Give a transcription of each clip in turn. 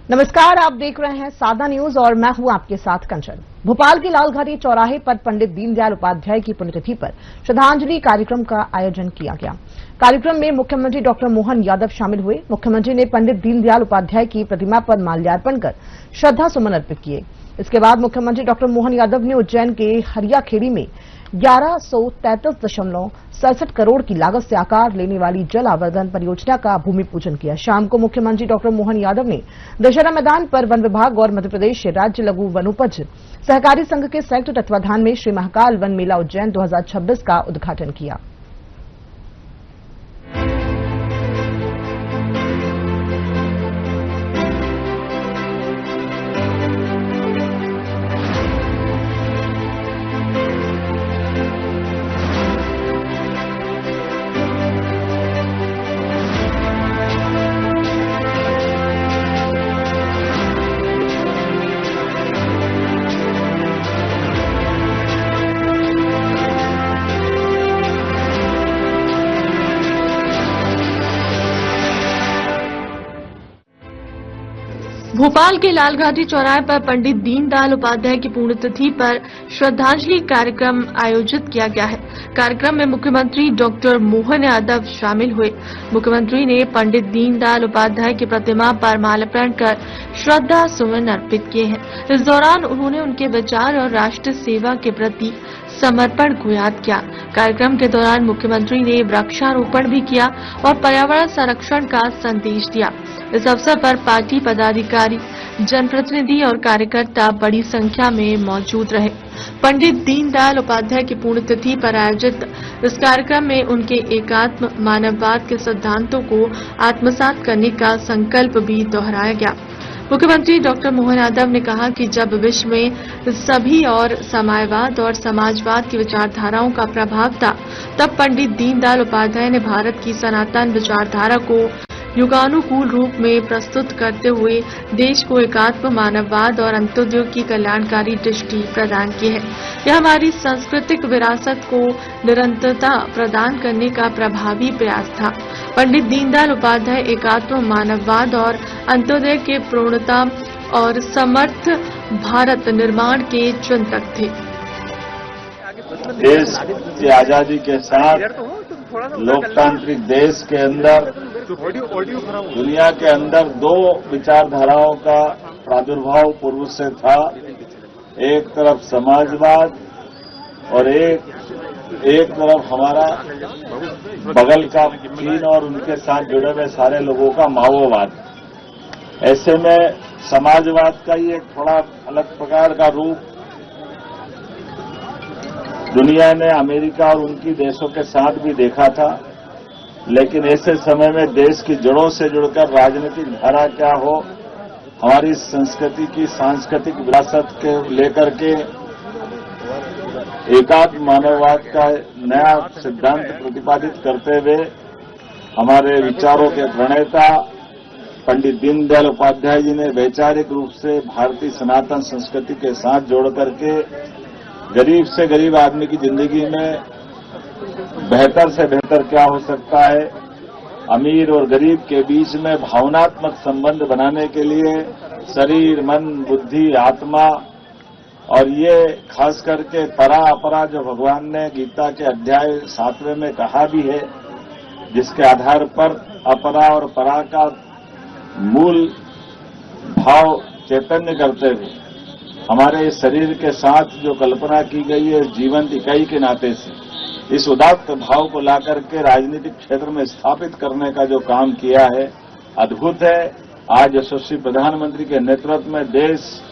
नमस्कार, आप देख रहे हैं सादा न्यूज और मैं हूं आपके साथ कंचन। भोपाल के लालघाटी चौराहे पर पंडित दीनदयाल उपाध्याय की पुण्यतिथि पर श्रद्धांजलि कार्यक्रम का आयोजन किया गया। कार्यक्रम में मुख्यमंत्री डॉक्टर मोहन यादव शामिल हुए। मुख्यमंत्री ने पंडित दीनदयाल उपाध्याय की प्रतिमा पर माल्यार्पण कर श्रद्धा सुमन अर्पित किए। इसके बाद मुख्यमंत्री डॉक्टर मोहन यादव ने उज्जैन के हरियाखेड़ी में 1133.67 करोड़ की लागत से आकार लेने वाली जल आवर्धन परियोजना का भूमि पूजन किया। शाम को मुख्यमंत्री डॉक्टर मोहन यादव ने दशहरा मैदान पर वन विभाग और मध्य प्रदेश राज्य लघु वनोपज सहकारी संघ के संयुक्त तत्वाधान में श्री महाकाल वन मेला उज्जैन 2026 का उद्घाटन किया। भोपाल के लालघाटी चौराहे पर पंडित दीनदयाल उपाध्याय की पुण्यतिथि पर श्रद्धांजलि कार्यक्रम आयोजित किया गया है। कार्यक्रम में मुख्यमंत्री डॉक्टर मोहन यादव शामिल हुए। मुख्यमंत्री ने पंडित दीनदयाल उपाध्याय की प्रतिमा पर माल्यार्पण कर श्रद्धा सुमन अर्पित किए हैं। इस दौरान उन्होंने उनके विचार और राष्ट्र सेवा के प्रति समर्पण को याद किया। कार्यक्रम के दौरान मुख्यमंत्री ने वृक्षारोपण भी किया और पर्यावरण संरक्षण का संदेश दिया। इस अवसर पर पार्टी पदाधिकारी, जनप्रतिनिधि और कार्यकर्ता बड़ी संख्या में मौजूद रहे। पंडित दीनदयाल उपाध्याय की पुण्यतिथि पर आयोजित इस कार्यक्रम में उनके एकात्म मानववाद के सिद्धांतों को आत्मसात करने का संकल्प भी दोहराया गया। मुख्यमंत्री डॉक्टर मोहन यादव ने कहा कि जब विश्व में सभी और साम्यवाद और समाजवाद की विचारधाराओं का प्रभाव था, तब पंडित दीनदयाल उपाध्याय ने भारत की सनातन विचारधारा को युगानुकूल रूप में प्रस्तुत करते हुए देश को एकात्म मानववाद और अंत्योदय की कल्याणकारी दृष्टि प्रदान की है। यह हमारी सांस्कृतिक विरासत को निरंतरता प्रदान करने का प्रभावी प्रयास था। पंडित दीनदयाल उपाध्याय एकात्म मानववाद और अंत्योदय के पूर्णता और समर्थ भारत निर्माण के चिंतक थे। देश की आजादी के साथ लोकतांत्रिक देश के अंदर, दुनिया के अंदर दो विचारधाराओं का प्रादुर्भाव पूर्व से था। एक तरफ समाजवाद और एक तरफ हमारा बगल का चीन और उनके साथ जुड़े हुए सारे लोगों का माओवाद। ऐसे में समाजवाद का ही एक थोड़ा अलग प्रकार का रूप दुनिया ने अमेरिका और उनकी देशों के साथ भी देखा था। लेकिन ऐसे समय में देश की जड़ों से जुड़कर राजनीतिक धारा क्या हो, हमारी संस्कृति की सांस्कृतिक विरासत के लेकर के एकात्म मानववाद का नया सिद्धांत प्रतिपादित करते हुए हमारे विचारों के प्रणेता पंडित दीनदयाल उपाध्याय जी ने वैचारिक रूप से भारतीय सनातन संस्कृति के साथ जोड़ करके गरीब से गरीब आदमी की जिंदगी में बेहतर से बेहतर क्या हो सकता है, अमीर और गरीब के बीच में भावनात्मक संबंध बनाने के लिए शरीर, मन, बुद्धि, आत्मा और ये खास करके परा अपरा जो भगवान ने गीता के अध्याय 7वें में कहा भी है, जिसके आधार पर अपरा और परा का मूल भाव चैतन्य करते हुए हमारे शरीर के साथ जो कल्पना की गई है जीवंत इकाई के नाते से, इस उदात्त भाव को लाकर के राजनीतिक क्षेत्र में स्थापित करने का जो काम किया है, अद्भुत है। आज यशस्वी प्रधानमंत्री के नेतृत्व में देश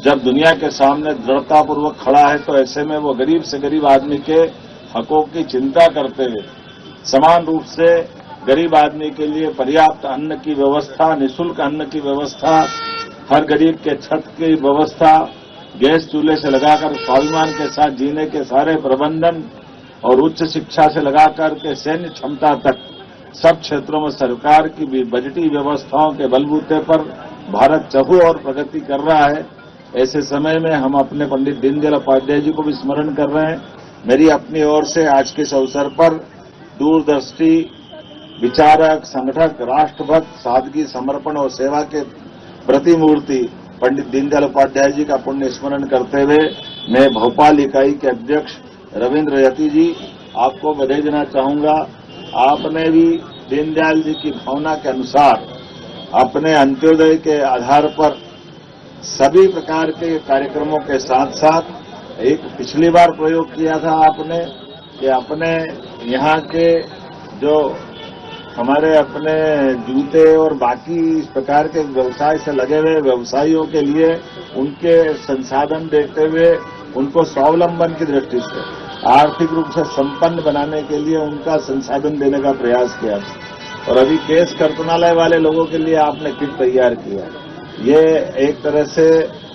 जब दुनिया के सामने दृढ़तापूर्वक खड़ा है, तो ऐसे में वो गरीब से गरीब आदमी के हकों की चिंता करते हुए समान रूप से गरीब आदमी के लिए पर्याप्त अन्न की व्यवस्था, निःशुल्क अन्न की व्यवस्था, हर गरीब के छत की व्यवस्था, गैस चूल्हे से लगाकर स्वाभिमान के साथ जीने के सारे प्रबंधन और उच्च शिक्षा से लगाकर के सैन्य क्षमता तक सब क्षेत्रों में सरकार की बजटीय व्यवस्थाओं के बलबूते पर भारत चहु और प्रगति कर रहा है। ऐसे समय में हम अपने पंडित दीनदयाल उपाध्याय जी को भी स्मरण कर रहे हैं। मेरी अपनी ओर से आज के इस अवसर पर दूरदृष्टि, विचारक, संगठक, राष्ट्रभक्त, सादगी, समर्पण और सेवा के प्रतिमूर्ति पंडित दीनदयाल उपाध्याय जी का पुण्य स्मरण करते हुए मैं भोपाल इकाई के अध्यक्ष रविंद्र यति जी आपको बधाई देना चाहूंगा। आपने भी दीनदयाल जी की भावना के अनुसार अपने अंत्योदय के आधार पर सभी प्रकार के कार्यक्रमों के साथ साथ एक पिछली बार प्रयोग किया था आपने कि अपने यहाँ के जो हमारे अपने जूते और बाकी इस प्रकार के व्यवसाय से लगे हुए व्यवसायियों के लिए उनके संसाधन देते हुए उनको स्वावलंबन की दृष्टि से आर्थिक रूप से संपन्न बनाने के लिए उनका संसाधन देने का प्रयास किया और अभी केस कर्तनालय वाले लोगों के लिए आपने किट तैयार किया। ये एक तरह से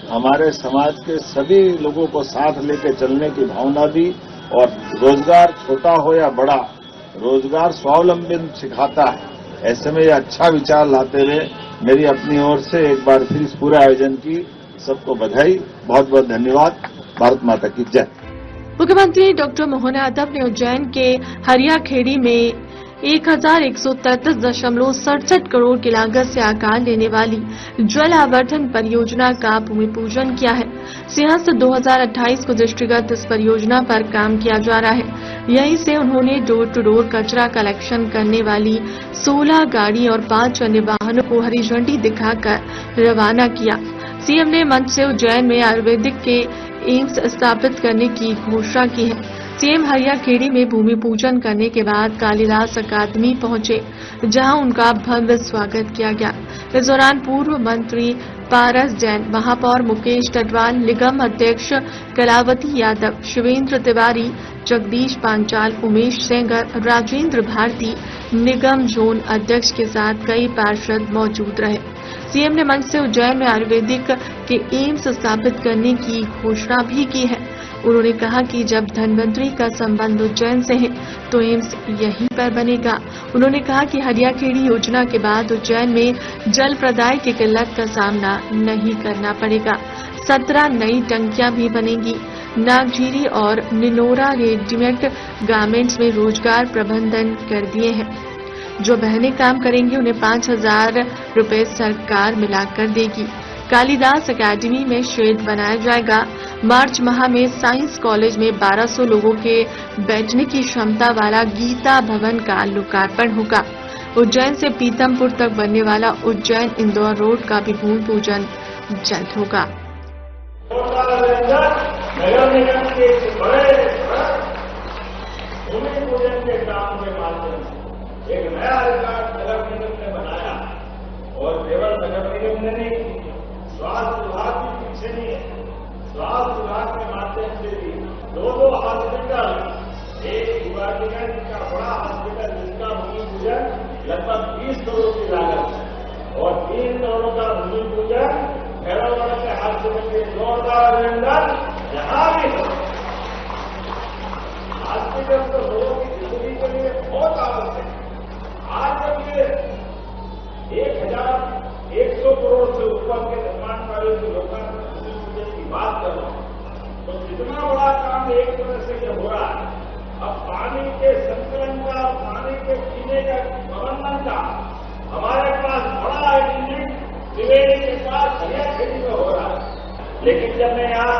हमारे समाज के सभी लोगों को साथ लेकर चलने की भावना दी और रोजगार छोटा हो या बड़ा रोजगार स्वावलंबन सिखाता है। ऐसे में ये अच्छा विचार लाते हुए मेरी अपनी ओर से एक बार फिर इस पूरे आयोजन की सबको बधाई, बहुत बहुत धन्यवाद। भारत माता की जय। मुख्यमंत्री डॉक्टर मोहन यादव ने उज्जैन के हरियाखेड़ी में 1133.67 करोड़ की लागत से आकार लेने वाली जल आवर्धन परियोजना का भूमि पूजन किया है। सिंहस्थ 2028 को दृष्टिगत इस परियोजना पर काम किया जा रहा है। यहीं से उन्होंने डोर टू डोर कचरा कलेक्शन करने वाली 16 गाड़ी और 5 अन्य वाहनों को हरी झंडी दिखाकर रवाना किया। सीएम ने मंच से उज्जैन में आयुर्वेदिक के एम्स स्थापित करने की घोषणा की है। सीएम हरियाखेड़ी में भूमि पूजन करने के बाद कालिदास अकादमी पहुंचे, जहां उनका भव्य स्वागत किया गया। इस दौरान पूर्व मंत्री पारस जैन, महापौर मुकेश टटवाल, निगम अध्यक्ष कलावती यादव, शिवेंद्र तिवारी, जगदीश पांचाल, उमेश सेंगर, राजेंद्र भारती, निगम जोन अध्यक्ष के साथ कई पार्षद मौजूद रहे। सीएम ने मंच से उज्जैन में आयुर्वेदिक के एम्स स्थापित करने की घोषणा भी की है। उन्होंने कहा कि जब धन्वंतरी का संबंध उज्जैन से है तो एम्स यहीं पर बनेगा। उन्होंने कहा कि हरियाखेड़ी योजना के बाद उज्जैन में जल प्रदाय की किल्लत का सामना नहीं करना पड़ेगा। 17 नई टंकियां भी बनेंगी। नागझीरी और निनोरा रेडीमेड गारमेंट्स में रोजगार प्रबंधन कर दिए हैं। जो बहनें काम करेंगी उन्हें 5,000 रुपए सरकार मिलाकर देगी। कालिदास अकादमी में शेड बनाया जाएगा। मार्च माह में साइंस कॉलेज में 1200 लोगों के बैठने की क्षमता वाला गीता भवन का लोकार्पण होगा। उज्जैन से पीतमपुर तक बनने वाला उज्जैन इंदौर रोड का भी भूमि पूजन जल्द होगा। नगर निगम के बड़े भूमि पूजन के काम के माध्यम से एक नया रिकॉर्ड नगर निगम ने बनाया और केवल नगर निगम ने नहीं, स्वास्थ्य विभाग भी पीछे नहीं है। स्वास्थ्य विभाग के माध्यम से भी 2 हॉस्पिटल, एक युवागंज का बड़ा हॉस्पिटल जिसका भूमि पूजन लगभग 20 करोड़ की लागत है और 3 करोड़ का भूमि पूजन भैरवगढ़ के हॉस्पिटल के जोरदार अभिनंदन। जहां भी हॉस्पिटल तो लोगों की जिंदगी के लिए बहुत आवश्यक है। आज जब ये 1100 करोड़ से ऊपर के निर्माण कार्यों की लोकार्पण भूमि पूजन की बात कर रहा हूं तो जितना बड़ा काम एक तरह से ये हो रहा है, अब पानी के संकलन का, पानी के पीने का प्रबंधन का हमारे पास बड़ा यूनिट त्रिवेणी के पास हरियाखेड़ी में हो रहा है। लेकिन जब मैं यहाँ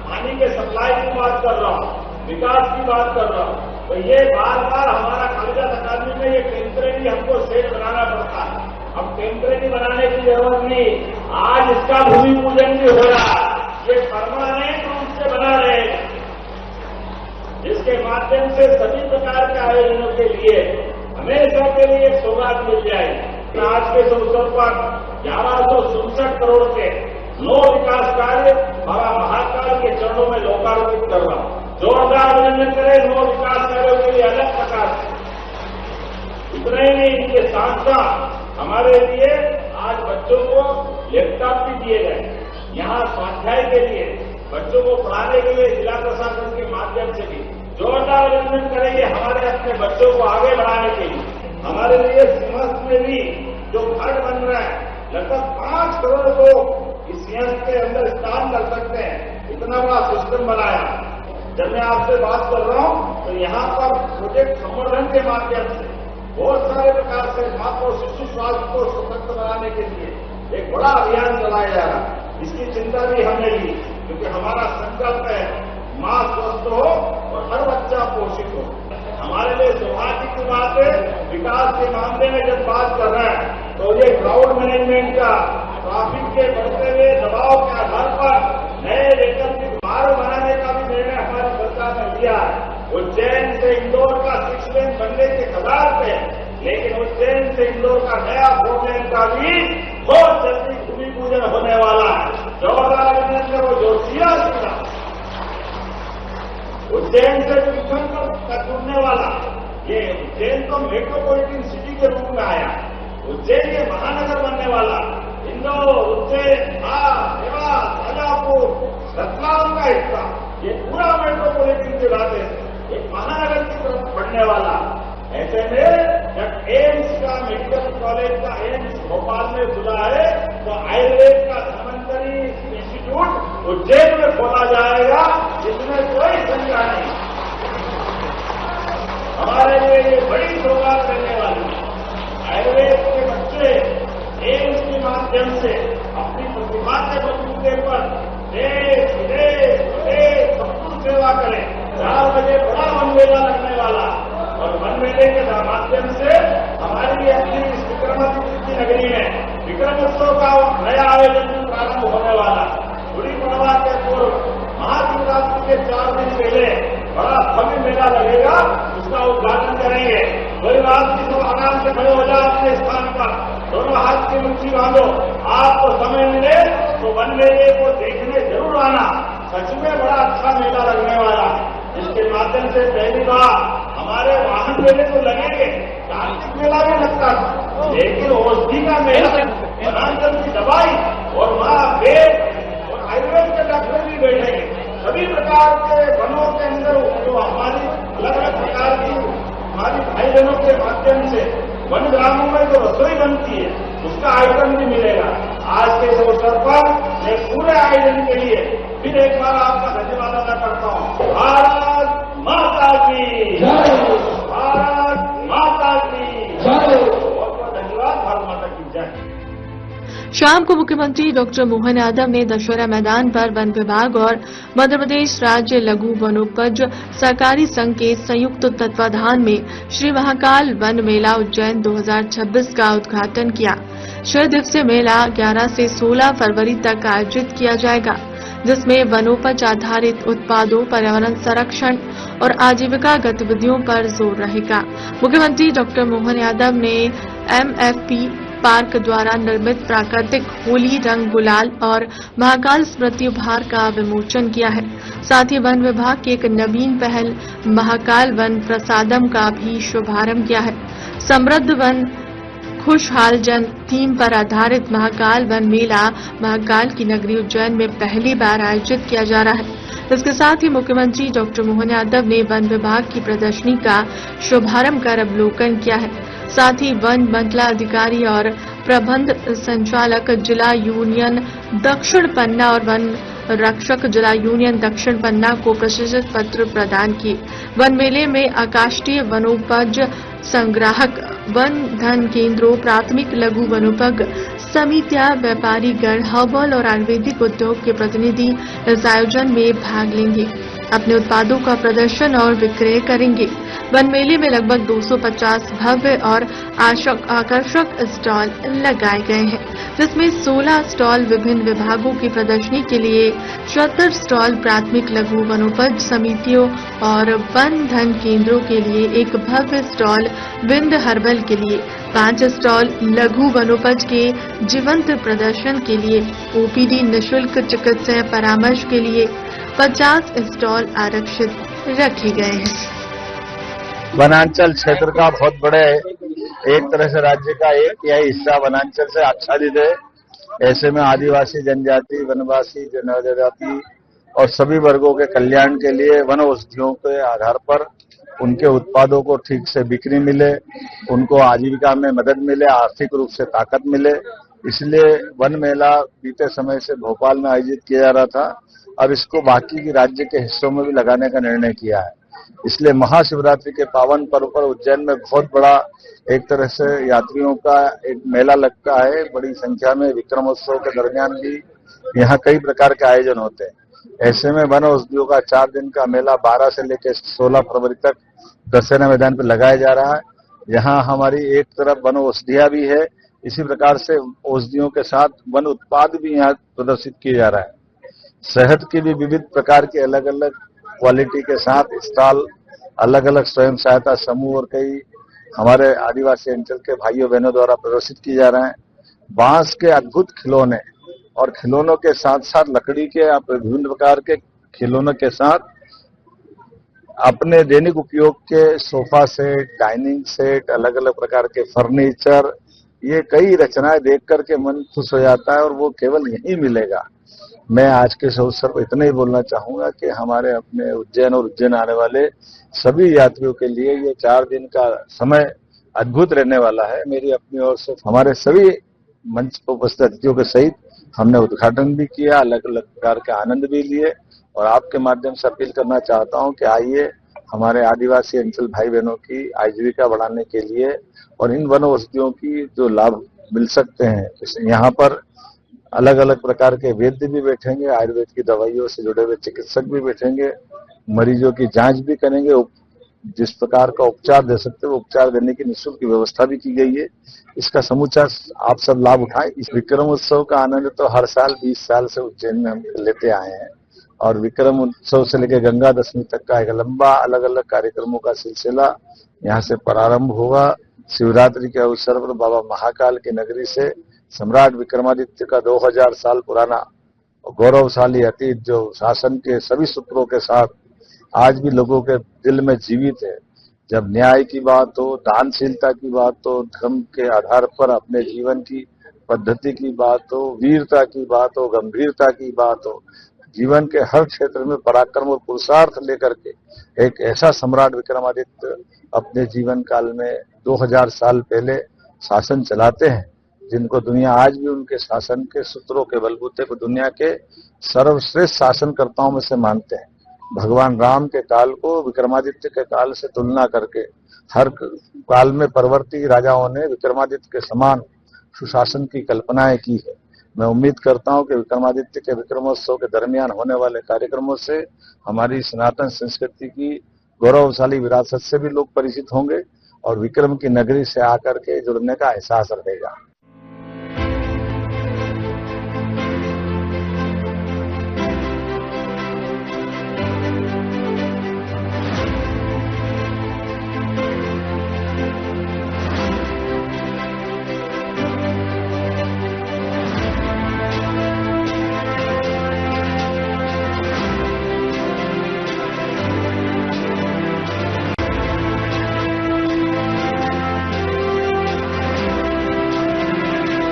पानी के सप्लाई की बात कर रहा हूँ, विकास की बात कर रहा हूँ, तो ये बार बार हमारा कालिदास अकादमी में ये टेम्परेरी हमको सेट बनाना पड़ता है। अब टेम्परेरी बनाने की जरूरत नहीं, आज इसका भूमि पूजन भी हो रहा है। ये परमानेंट रूप से बना रहेगा, जिसके माध्यम से सभी प्रकार के आयोजनों के लिए हमेशा के लिए एक सौगात मिल जाएगी। आज के अवसर पर 1167 करोड़ के 9 विकास कार्य बाबा महाकाल के चरणों में लोकार्पित कर रहा हूं। जोरदार अभिनंदन करें 9 विकास कार्यों के लिए अलग प्रकार से। इतना ही नहीं, इनके साथ साथ हमारे लिए आज बच्चों को लैपटॉप भी दिए गए। यहाँ स्वाध्याय के लिए बच्चों को पढ़ाने के लिए जिला प्रशासन के माध्यम से भी जोरदार अभिनंदन करेंगे हमारे अपने बच्चों को आगे बढ़ाने के लिए। हमारे लिए सिंहस्थ में भी जो घर बन रहा है, लगभग 5 करोड़ लोग इस सिंहस्थ के अंदर स्नान कर सकते हैं। इतना बड़ा सिस्टम बनाया। जब मैं आपसे बात कर रहा हूं तो यहाँ पर प्रोजेक्ट संवर्धन के माध्यम से बहुत सारे प्रकार से माता और शिशु स्वास्थ्य को सशक्त बनाने के लिए एक बड़ा अभियान बनाया जा रहा है, इसकी चिंता भी हमने ली, क्योंकि हमारा संकल्प है माँ स्वस्थ हो और हर बच्चा पोषित हो। हमारे लिए सौभाग्य की बात है, विकास के मामले में जब बात कर रहे हैं तो ये क्राउड मैनेजमेंट का, ट्रैफिक के बढ़ते हुए दबाव के आधार पर नए वैकल्पिक मार्ग बनाने का भी निर्णय हमारी सरकार ने लिया है। उज्जैन से इंदौर का 6 लेन बनने के कगार पे, लेकिन उज्जैन से इंदौर का नया 4 लेन का भी बहुत जल्दी भूमि पूजन होने वाला है। 14 में वो जोशिया सीधा उज्जैन से तक जुड़ने वाला, ये उज्जैन तो मेट्रोपॉलिटन सिटी के रूप में आया, उज्जैन के महानगर बनने वाला, इंदौर, उज्जैन, देवास, शाजापुर, रतलाम का हिस्सा, ये पूरा मेट्रोपॉलिटन के रास्ते से एक महानगर की तरफ बढ़ने वाला। ऐसे में जब एम्स का, मेडिकल कॉलेज का एम्स भोपाल में खुला है, तो आयुर्वेद का धन्वंतरी इंस्टीट्यूट उज्जैन में खोला जाएगा, इसमें कोई शंका नहीं। हमारे लिए ये बड़ी सौगात रहने वाली है। आयुर्वेद के बच्चे एम्स के माध्यम से अपनी प्रतिभा के बलबूते पर देश विदेश सब कुछ सेवा करें। 4 बजे बड़ा वन मेला लगने वाला, और वन मेले के माध्यम से हमारी अपनी विक्रमादित्य नगरी में विक्रमोत्सव का नया आयोजन प्रारंभ होने वाला। गुड़ी पड़वा के पूर्व महाशिवरात्रि के 4 दिन पहले बड़ा भव्य मेला लगेगा, उसका उद्घाटन करेंगे। कोई बात की सब आराम से खड़े हो जाओ अपने स्थान पर, दोनों हाथ की मुट्ठी बांधो। आपको समय मिले तो वन मेले को देखने जरूर आना, सच में बड़ा अच्छा मेला लगने वाला है। इसके माध्यम से पहली बार हमारे वाहन मेले तो लगेंगे, कार्तिक मेला भी लगता था, लेकिन औषधि का मेला, वनांचल की दवाई और वहाँ वेद और आयुर्वेद के डॉक्टर भी बैठेंगे। सभी प्रकार के वनों के अंदर जो हमारी अलग अलग प्रकार की हमारी भाई बहनों के माध्यम से वन ग्रामों में जो रसोई बनती है, उसका आयोजन भी मिलेगा। आज के इस अवसर पर एक पूरे आयोजन के लिए फिर एक बार आपका धन्यवाद अदा करता हूँ। भारत माता की जय, भारत माता की जय, बहुत धन्यवाद, भारत माता की जय। शाम को मुख्यमंत्री डॉक्टर मोहन यादव ने दशहरा मैदान पर वन विभाग और मध्य प्रदेश राज्य लघु वनोपज सहकारी संघ के संयुक्त तत्वाधान में श्री महाकाल वन मेला उज्जैन 2026 का उद्घाटन किया। 6 दिवसीय मेला 11 से 16 फरवरी तक आयोजित किया जाएगा, जिसमें वनोपज आधारित उत्पादों, पर्यावरण संरक्षण और आजीविका गतिविधियों पर जोर रहेगा। मुख्यमंत्री डॉक्टर मोहन यादव ने MFP पार्क द्वारा निर्मित प्राकृतिक होली रंग गुलाल और महाकाल स्मृति उपहार का विमोचन किया है। साथ ही वन विभाग की एक नवीन पहल महाकाल वन प्रसादम का भी शुभारंभ किया है। समृद्ध वन खुशहाल जन थीम पर आधारित महाकाल वन मेला महाकाल की नगरी उज्जैन में पहली बार आयोजित किया जा रहा है। इसके साथ ही मुख्यमंत्री डॉक्टर मोहन यादव ने वन विभाग की प्रदर्शनी का शुभारंभ कर अवलोकन किया है। साथ ही वन मंडलाधिकारी और प्रबंध संचालक जिला यूनियन दक्षिण पन्ना और वन रक्षक जिला यूनियन दक्षिण पन्ना को प्रशस्ति पत्र प्रदान किए। वन मेले में आकाशीय वनोपज संग्राहक, वन धन केंद्रों, प्राथमिक लघु वनोपज समितियां, व्यापारी गण, हर्बल और आयुर्वेदिक उद्योग के प्रतिनिधि इस आयोजन में भाग लेंगे, अपने उत्पादों का प्रदर्शन और विक्रय करेंगे। वन मेले में लगभग 250 भव्य और आकर्षक स्टॉल लगाए गए हैं, जिसमें 16 स्टॉल विभिन्न विभागों की प्रदर्शनी के लिए, 76 स्टॉल प्राथमिक लघु वनोपज समितियों और वन धन केंद्रों के लिए, एक भव्य स्टॉल विंध्य हर्बल के लिए, 5 स्टॉल लघु वनोपज के जीवंत प्रदर्शन के लिए, OPD निःशुल्क चिकित्सा परामर्श के लिए 50 स्टॉल आरक्षित रखे गए हैं। वनांचल क्षेत्र का बहुत बड़े एक तरह से राज्य का 1/3 हिस्सा वनांचल से आच्छादित है। ऐसे में आदिवासी जनजाति, वनवासी जनजाति और सभी वर्गों के कल्याण के लिए वन औषधियों के आधार पर उनके उत्पादों को ठीक से बिक्री मिले, उनको आजीविका में मदद मिले, आर्थिक रूप से ताकत मिले, इसलिए वन मेला बीते समय से भोपाल में आयोजित किया जा रहा था। अब इसको बाकी राज्य के हिस्सों में भी लगाने का निर्णय किया है। इसलिए महाशिवरात्रि के पावन पर्व पर उज्जैन में बहुत बड़ा एक तरह से यात्रियों का एक मेला लगता है। बड़ी संख्या में विक्रमोत्सव के दरमियान भी यहाँ कई प्रकार के आयोजन होते हैं। ऐसे में वन औषधियों का 4 दिन का मेला 12 से लेकर 16 फरवरी तक दशहरा मैदान पर लगाया जा रहा है। यहाँ हमारी एक तरफ वन औषधियां भी है, इसी प्रकार से औषधियों के साथ वन उत्पाद भी यहाँ प्रदर्शित किए जा रहा है। शहद की भी विविध प्रकार के अलग अलग क्वालिटी के साथ स्टॉल, अलग अलग स्वयं सहायता समूह और कई हमारे आदिवासी अंचल के भाइयों बहनों द्वारा प्रदर्शित किए जा रहे हैं। बांस के अद्भुत खिलौने और खिलौनों के साथ साथ लकड़ी के विभिन्न प्रकार के खिलौनों के साथ अपने दैनिक उपयोग के सोफा सेट, डाइनिंग सेट, अलग अलग प्रकार के फर्नीचर, ये कई रचनाएं देख करके मन खुश हो जाता है और वो केवल यहीं मिलेगा। मैं आज के इस अवसर पर इतना ही बोलना चाहूंगा कि हमारे अपने उज्जैन और उज्जैन आने वाले सभी यात्रियों के लिए ये 4 दिन का समय अद्भुत रहने वाला है। मेरी अपनी ओर से हमारे सभी मंच पर उपस्थित अतिथियों के सहित हमने उद्घाटन भी किया, अलग अलग प्रकार के आनंद भी लिए और आपके माध्यम से अपील करना चाहता हूं कि आइए हमारे आदिवासी अंचल भाई बहनों की आजीविका बढ़ाने के लिए और इन वन औषधियों की जो लाभ मिल सकते हैं, यहाँ पर अलग अलग प्रकार के वैद्य भी बैठेंगे, आयुर्वेद की दवाइयों से जुड़े हुए चिकित्सक भी बैठेंगे, मरीजों की जांच भी करेंगे, जिस प्रकार का उपचार दे सकते हैं वो उपचार देने की निःशुल्क व्यवस्था भी की गई है। इसका समूचा आप सब लाभ उठाएं। इस विक्रम उत्सव का आनंद तो हर साल 20 साल से उज्जैन में हम लेते आए हैं और विक्रम उत्सव से लेकर गंगा दशमी तक का एक लंबा अलग अलग कार्यक्रमों का सिलसिला यहाँ से प्रारंभ होगा। शिवरात्रि के अवसर पर बाबा महाकाल की नगरी से सम्राट विक्रमादित्य का 2000 साल पुराना गौरवशाली अतीत जो शासन के सभी सूत्रों के साथ आज भी लोगों के दिल में जीवित है। जब न्याय की बात हो, दानशीलता की बात हो, धर्म के आधार पर अपने जीवन की पद्धति की बात हो, वीरता की बात हो, गंभीरता की बात हो, जीवन के हर क्षेत्र में पराक्रम और पुरुषार्थ लेकर के एक ऐसा सम्राट विक्रमादित्य अपने जीवन काल में 2000 साल पहले शासन चलाते हैं, जिनको दुनिया आज भी उनके शासन के सूत्रों के बलबूते को दुनिया के सर्वश्रेष्ठ शासनकर्ताओं में से मानते हैं। भगवान राम के काल को विक्रमादित्य के काल से तुलना करके हर काल में परवर्ती राजाओं ने विक्रमादित्य के समान सुशासन की कल्पनाएं की है। मैं उम्मीद करता हूं कि विक्रमादित्य के विक्रमोत्सव के दरमियान होने वाले कार्यक्रमों से हमारी सनातन संस्कृति की गौरवशाली विरासत से भी लोग परिचित होंगे और विक्रम की नगरी से आकर के जुड़ने का एहसास रहेगा।